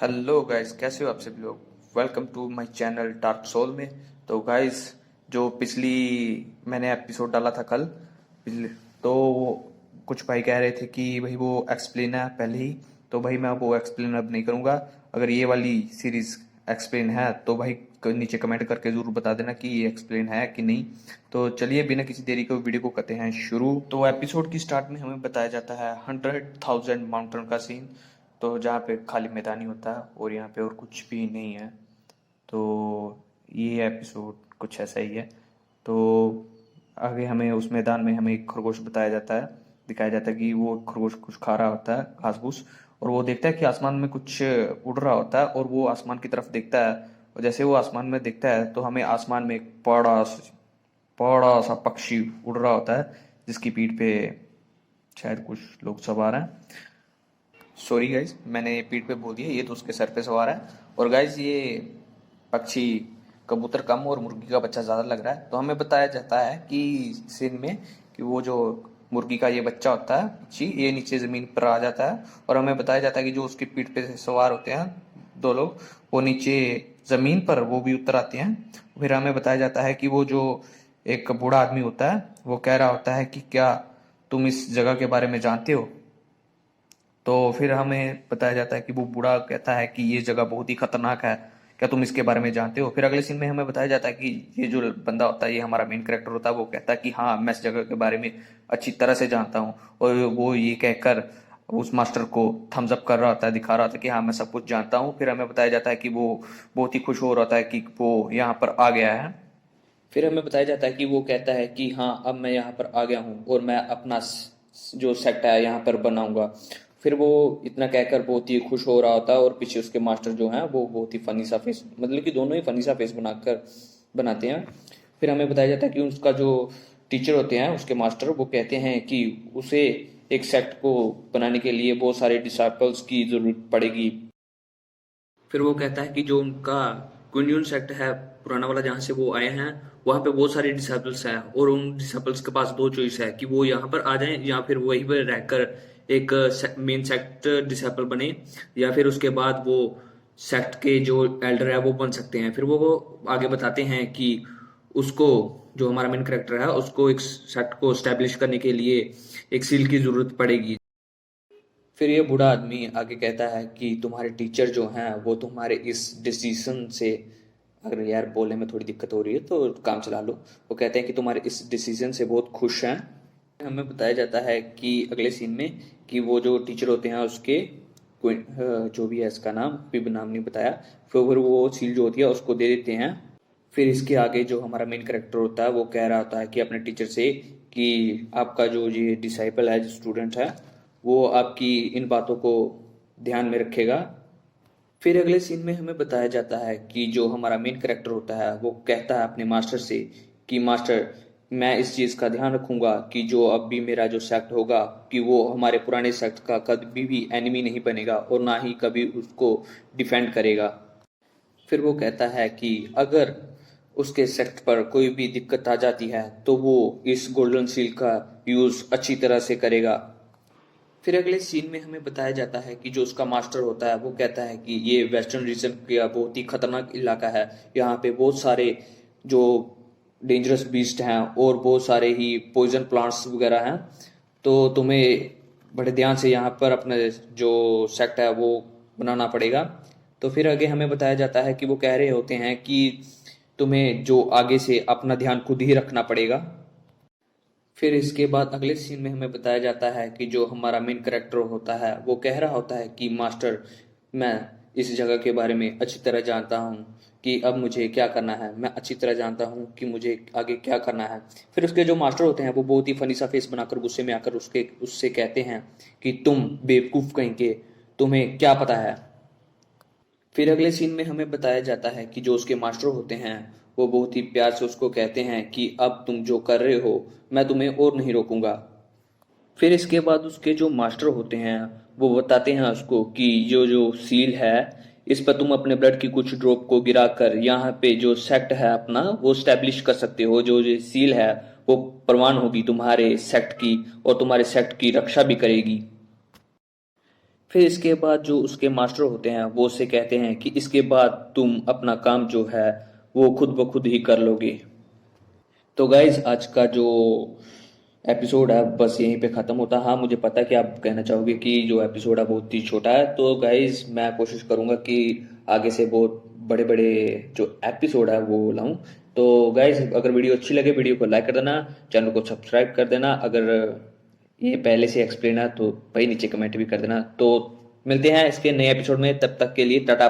Hello guys, कैसे हो आप सभी लोग। Welcome to my channel dark soul में। तो गाइस, जो पिछली मैंने एपिसोड डाला था कल पिछले, तो कुछ भाई कह रहे थे कि भाई वो एक्सप्लेन है पहले ही। तो भाई मैं वो एक्सप्लेन अब नहीं करूँगा। अगर ये वाली सीरीज एक्सप्लेन है तो भाई नीचे कमेंट करके ज़रूर बता देना कि ये एक्सप्लेन है कि नहीं। तो चलिए बिना किसी देरी के वीडियो को करते हैं शुरू। तो एपिसोड की स्टार्ट में हमें बताया जाता है 100,000 माउंटेन का सीन। तो जहाँ पे खाली मैदान ही होता है और यहाँ पे और कुछ भी नहीं है। तो ये एपिसोड कुछ ऐसा ही है। तो आगे हमें उस मैदान में हमें एक खरगोश बताया जाता है, दिखाया जाता है कि वो खरगोश कुछ खा रहा होता है घास फूस। और वो देखता है कि आसमान में कुछ उड़ रहा होता है और वो आसमान की तरफ देखता है। और जैसे वो आसमान में देखता है तो हमें आसमान में एक बड़ा सा पक्षी उड़ रहा होता है, जिसकी पीठ पे शायद कुछ लोग सवार हैं। सॉरी गाइज, मैंने पीठ पे बोल दिया, ये तो उसके सर पे सवार है। और गाइज ये पक्षी कबूतर कम और मुर्गी का बच्चा ज़्यादा लग रहा है। तो हमें बताया जाता है कि सीन में कि वो जो मुर्गी का ये बच्चा होता है पक्षी, ये नीचे ज़मीन पर आ जाता है। और हमें बताया जाता है कि जो उसकी पीठ पे सवार होते हैं दो लोग, वो नीचे ज़मीन पर वो भी उतर आते हैं। फिर हमें बताया जाता है कि वो जो एक बूढ़ा आदमी होता है वो कह रहा होता है कि क्या तुम इस जगह के बारे में जानते हो। तो फिर हमें बताया जाता है कि वो बूढ़ा कहता है कि ये जगह बहुत ही खतरनाक है, क्या तुम इसके बारे में जानते हो। फिर अगले सीन में हमें बताया जाता है कि ये जो बंदा होता है, ये हमारा मेन कैरेक्टर होता है, वो कहता है कि हाँ मैं इस जगह के बारे में अच्छी तरह से जानता हूँ। और वो ये कहकर उस मास्टर को थम्स अप कर रहा होता है, दिखा रहा होता है कि हाँ मैं सब कुछ जानता हूँ। फिर हमें बताया जाता है कि वो बहुत ही खुश हो रहा होता है कि वो यहाँ पर आ गया है। फिर हमें बताया जाता है कि वो कहता है कि हाँ अब मैं यहाँ पर आ गया हूँ और मैं अपना जो सेट है यहाँ पर बनाऊंगा। फिर वो इतना कहकर बहुत ही खुश हो रहा होता है और पीछे उसके मास्टर जो हैं वो बहुत ही फनी सा फेस, मतलब कि दोनों ही फनी सा फेस बनाकर बनाते हैं। फिर हमें बताया जाता है कि उसका जो टीचर होते हैं उसके मास्टर, वो कहते हैं कि उसे एक सेक्ट को बनाने के लिए बहुत सारे डिसाइपल्स की जरूरत पड़ेगी। फिर वो कहता है कि जो उनका क्विंडियन सेक्ट है पुराना वाला जहाँ से वो आए हैं, वहाँ पे बहुत सारे डिसेबल्स हैं और उन डिसेबल्स के पास दो चॉइस है कि वो यहाँ पर आ जाएं या फिर वहीं पर रहकर एक मेन सेक्ट डिसेबल बने, या फिर उसके बाद वो सेक्ट के जो एल्डर है वो बन सकते हैं। फिर वो आगे बताते हैं कि उसको, जो हमारा मेन करेक्टर है, उसको एक सेक्ट को स्टैब्लिश करने के लिए एक सील की जरूरत पड़ेगी। फिर ये बूढ़ा आदमी आगे कहता है कि तुम्हारे टीचर जो हैं वो तुम्हारे इस डिसीजन से, अगर यार बोलने में थोड़ी दिक्कत हो रही है तो काम चला लो, वो कहते हैं कि तुम्हारे इस डिसीजन से बहुत खुश हैं। हमें बताया जाता है कि अगले सीन में कि वो जो टीचर होते हैं उसके जो भी है इसका नाम भी नाम नहीं बताया, फिर वो सील जो होती है उसको दे देते हैं। फिर इसके आगे जो हमारा मेन करेक्टर होता है वो कह रहा होता है कि अपने टीचर से कि आपका जो ये डिसाइपल है, जो स्टूडेंट है, वो आपकी इन बातों को ध्यान में रखेगा। फिर अगले सीन में हमें बताया जाता है कि जो हमारा मेन करेक्टर होता है वो कहता है अपने मास्टर से कि मास्टर, मैं इस चीज़ का ध्यान रखूंगा कि जो अब भी मेरा जो सेक्ट होगा कि वो हमारे पुराने सेक्ट का कभी भी एनिमी नहीं बनेगा और ना ही कभी उसको डिफेंड करेगा। फिर वो कहता है कि अगर उसके सेक्ट पर कोई भी दिक्कत आ जाती है तो वो इस गोल्डन सील का यूज़ अच्छी तरह से करेगा। फिर अगले सीन में हमें बताया जाता है कि जो उसका मास्टर होता है वो कहता है कि ये वेस्टर्न रीजन का बहुत ही खतरनाक इलाका है, यहाँ पे बहुत सारे जो डेंजरस बीस्ट हैं और बहुत सारे ही पॉइजन प्लांट्स वगैरह हैं। तो तुम्हें बड़े ध्यान से यहाँ पर अपना जो सेक्ट है वो बनाना पड़ेगा। तो फिर आगे हमें बताया जाता है कि वो कह रहे होते हैं कि तुम्हें जो आगे से अपना ध्यान खुद ही रखना पड़ेगा। फिर इसके बाद अगले सीन में हमें बताया जाता है कि जो हमारा मेन करेक्टर होता है वो कह रहा होता है कि मास्टर, मैं इस जगह के बारे में अच्छी तरह जानता हूँ कि अब मुझे क्या करना है, मैं अच्छी तरह जानता हूँ कि मुझे आगे क्या करना है। फिर उसके जो मास्टर होते हैं वो बहुत ही फनी सा फेस बनाकर गुस्से में आकर उससे कहते हैं कि तुम बेवकूफ़ कहीं के, तुम्हें क्या पता है। फिर अगले सीन में हमें बताया जाता है कि जो उसके मास्टर होते हैं वो बहुत ही प्यार से उसको कहते हैं कि अब तुम जो कर रहे हो मैं तुम्हें और नहीं रोकूंगा। फिर इसके बाद उसके जो मास्टर होते हैं वो बताते हैं उसको कि जो जो सील है इस पर तुम अपने ब्लड की कुछ ड्रॉप को गिरा कर यहाँ पे जो सेक्ट है अपना वो स्टैब्लिश कर सकते हो। जो जो सील है वो प्रमाण होगी तुम्हारे सेक्ट की और तुम्हारे सेक्ट की रक्षा भी करेगी। फिर इसके बाद जो उसके मास्टर होते हैं वो उससे कहते हैं कि इसके बाद तुम अपना काम जो है वो खुद ब खुद ही कर लोगे। तो गाइज आज का जो एपिसोड है बस यहीं पे ख़त्म होता है। हाँ, मुझे पता है कि आप कहना चाहोगे कि जो एपिसोड है बहुत ही छोटा है, तो गाइज मैं कोशिश करूँगा कि आगे से बहुत बड़े बड़े जो एपिसोड है वो लाऊं। तो गाइज अगर वीडियो अच्छी लगे वीडियो को लाइक कर देना, चैनल को सब्सक्राइब कर देना। अगर ये पहले से एक्सप्लेन है तो भाई नीचे कमेंट भी कर देना। तो मिलते हैं इसके नए एपिसोड में, तब तक के लिए टाटा।